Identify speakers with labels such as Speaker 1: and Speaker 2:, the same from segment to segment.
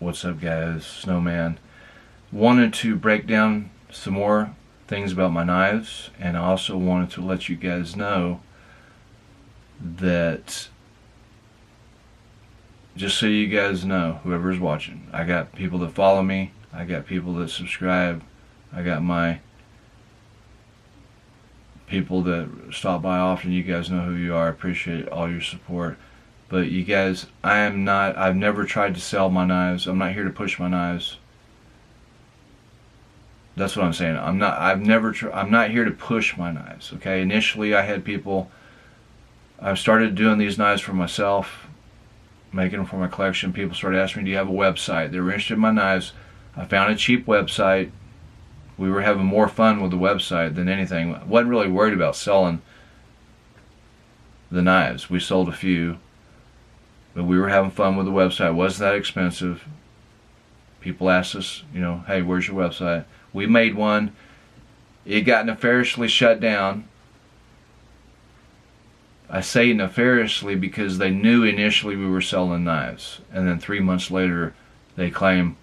Speaker 1: What's up, guys? Snowman. Wanted to break down some more things about my knives, and I also wanted to let you guys know that, just so you guys know, whoever's watching, I got people that follow me, I got people that subscribe, I got my people that stop by often. You guys know who you are. I appreciate all your support. But you guys, I've never tried to sell my knives. I'm not here to push my knives. That's what I'm saying. I'm not here to push my knives, okay? Initially, I had people, I started doing these knives for myself, making them for my collection. People started asking me, do you have a website? They were interested in my knives. I found a cheap website. We were having more fun with the website than anything. I wasn't really worried about selling the knives. We sold a few, but we were having fun with the website. It wasn't that expensive. People asked us, you know, hey, where's your website? We made one. It got nefariously shut down. I say nefariously because they knew initially we were selling knives, and then 3 months later they claim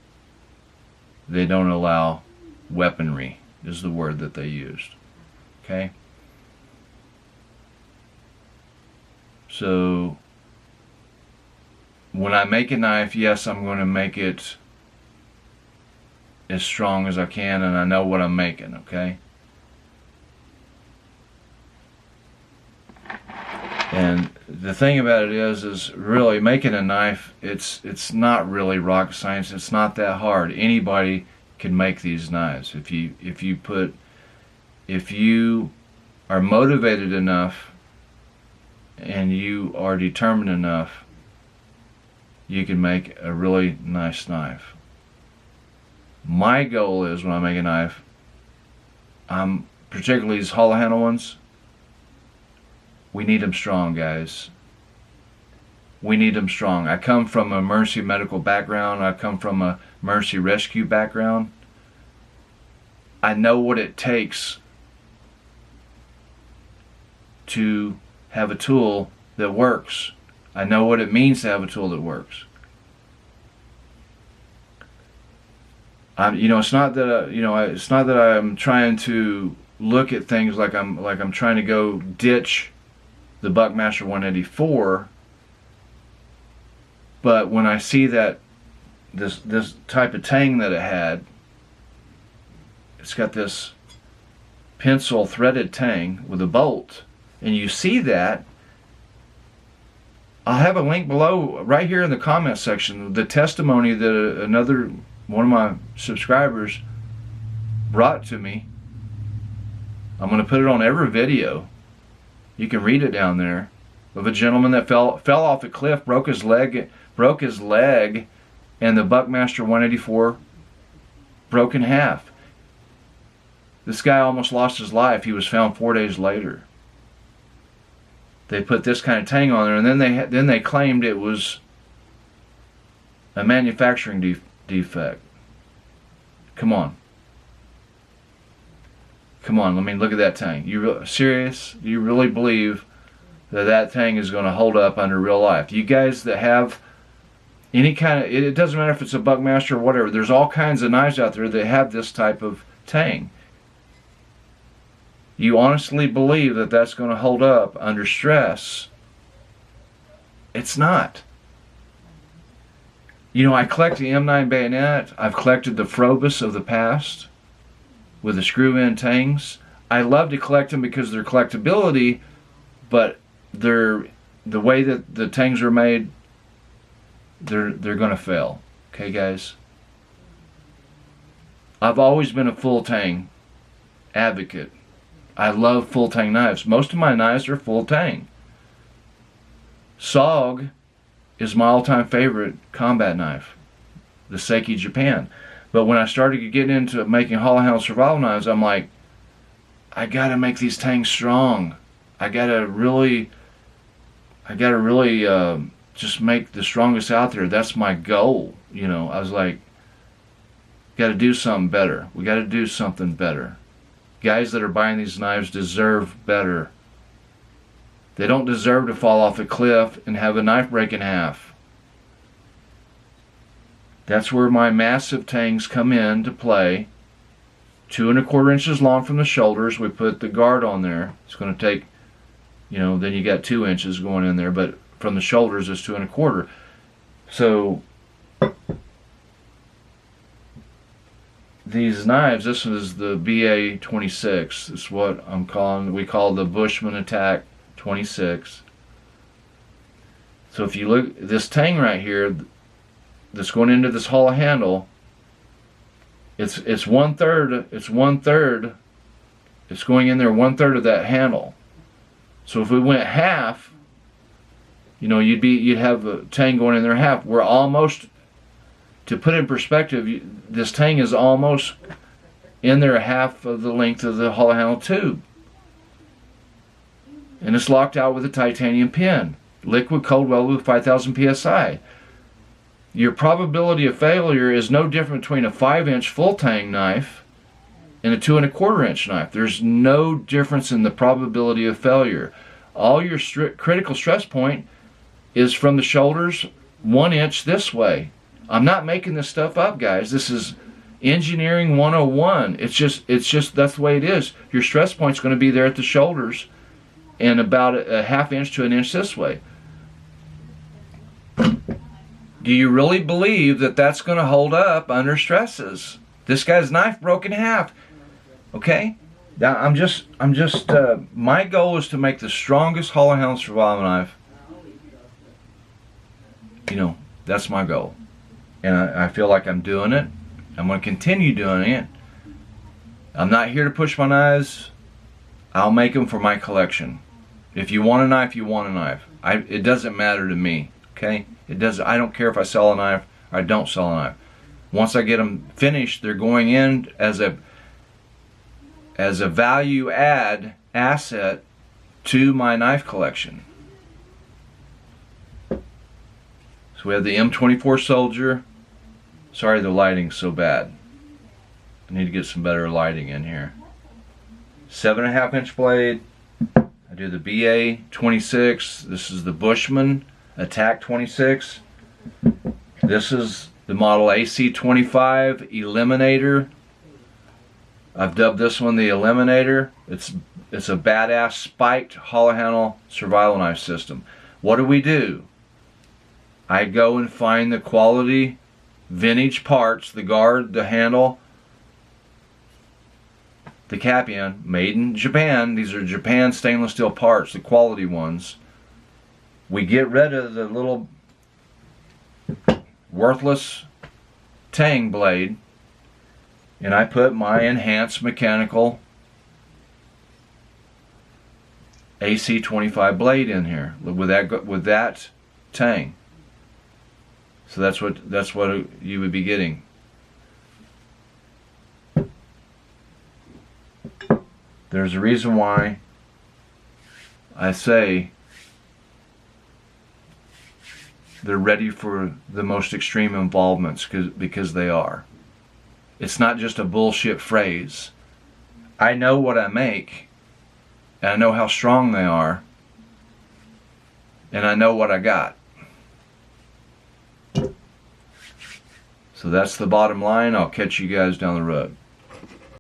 Speaker 1: they don't allow weaponry, is the word that they used. Okay? So when I make a knife, yes, I'm going to make it as strong as I can, and I know what I'm making, okay? And the thing about it is really making a knife, it's not really rocket science. It's not that hard. Anybody can make these knives. If you are motivated enough and you are determined enough, you can make a really nice knife. My goal is, when I make a knife, particularly these hollow handle ones, we need them strong, guys. We need them strong. I come from a Mercy medical background. I come from a Mercy rescue background. I know what it takes to have a tool that works. I know what it means to have a tool that works. It's not that it's not that I'm trying to look at things like I'm trying to go ditch the Buckmaster 184. But when I see that this type of tang that it had, it's got this pencil threaded tang with a bolt, and you see that, I'll have a link below right here in the comment section, the testimony that one of my subscribers brought to me. I'm going to put it on every video. You can read it down there, of a gentleman that fell off a cliff, broke his leg, and the Buckmaster 184 broke in half. This guy almost lost his life. He was found 4 days later. They put this kind of tang on there, and then they claimed it was a manufacturing defect. Come on. Come on, look at that tang. You serious? Do you really believe that tang is going to hold up under real life? You guys that have any kind of, it doesn't matter if it's a Buckmaster or whatever, there's all kinds of knives out there that have this type of tang. You honestly believe that that's going to hold up under stress? It's not. I collect the M9 bayonet. I've collected the Frobus of the past with the screw-in tangs. I love to collect them because of their collectability, but the way that the tangs are made, they're going to fail. Okay, guys? I've always been a full tang advocate. I love full tang knives. Most of my knives are full tang. SOG is my all-time favorite combat knife, the Seiki Japan. But when I started getting into making hollow handle survival knives, I'm like, I gotta make these tangs strong. I gotta really just make the strongest out there. That's my goal. I was like, gotta do something better. We gotta do something better. Guys that are buying these knives deserve better. They don't deserve to fall off a cliff and have a knife break in half. That's where my massive tangs come in to play. 2 1/4 inches long from the shoulders. We put the guard on there. It's going to take, you know, then you got 2 inches going in there, but from the shoulders it's 2 1/4. So these knives, this is the BA26. It's what I'm calling, we call the Bushman Attack 26. So if you look, this tang right here that's going into this hollow handle, it's 1/3, it's 1/3, it's going in there 1/3 of that handle. So if we went half, you know, you'd have a tang going in there half. We're almost, to put it in perspective, this tang is almost in there half of the length of the hollow handle tube. And it's locked out with a titanium pin. Liquid cold welded with 5,000 psi. Your probability of failure is no different between a 5-inch full tang knife and a 2 1/4 inch knife. There's no difference in the probability of failure. All your critical stress point is from the shoulders 1 inch this way. I'm not making this stuff up, guys. This is engineering 101. It's just that's the way it is. Your stress point's going to be there at the shoulders and about a 1/2 inch to 1 inch this way. Do you really believe that that's going to hold up under stresses? This guy's knife broke in half. Okay? Now my goal is to make the strongest hollow handle survival knife. You know, that's my goal. And I feel like I'm doing it. I'm going to continue doing it. I'm not here to push my knives. I'll make them for my collection. If you want a knife, you want a knife. It doesn't matter to me. Okay? It doesn't. I don't care if I sell a knife or I don't sell a knife. Once I get them finished, they're going in as a value add asset to my knife collection. So we have the M24 Soldier. Sorry the lighting's so bad. I need to get some better lighting in here. 7.5 inch blade. I do the BA26. This is the Bushman Attack 26. This is the model AC25 Eliminator. I've dubbed this one the Eliminator. It's a badass spiked hollow handle survival knife system. What do? I go and find the quality vintage parts, the guard, the handle, the cap end, made in Japan. These are Japan stainless steel parts, the quality ones. We get rid of the little worthless tang blade, and I put my enhanced mechanical AC25 blade in here with that tang. So that's what you would be getting. There's a reason why I say they're ready for the most extreme involvements, because they are. It's not just a bullshit phrase. I know what I make, and I know how strong they are, and I know what I got. So that's the bottom line. I'll catch you guys down the road.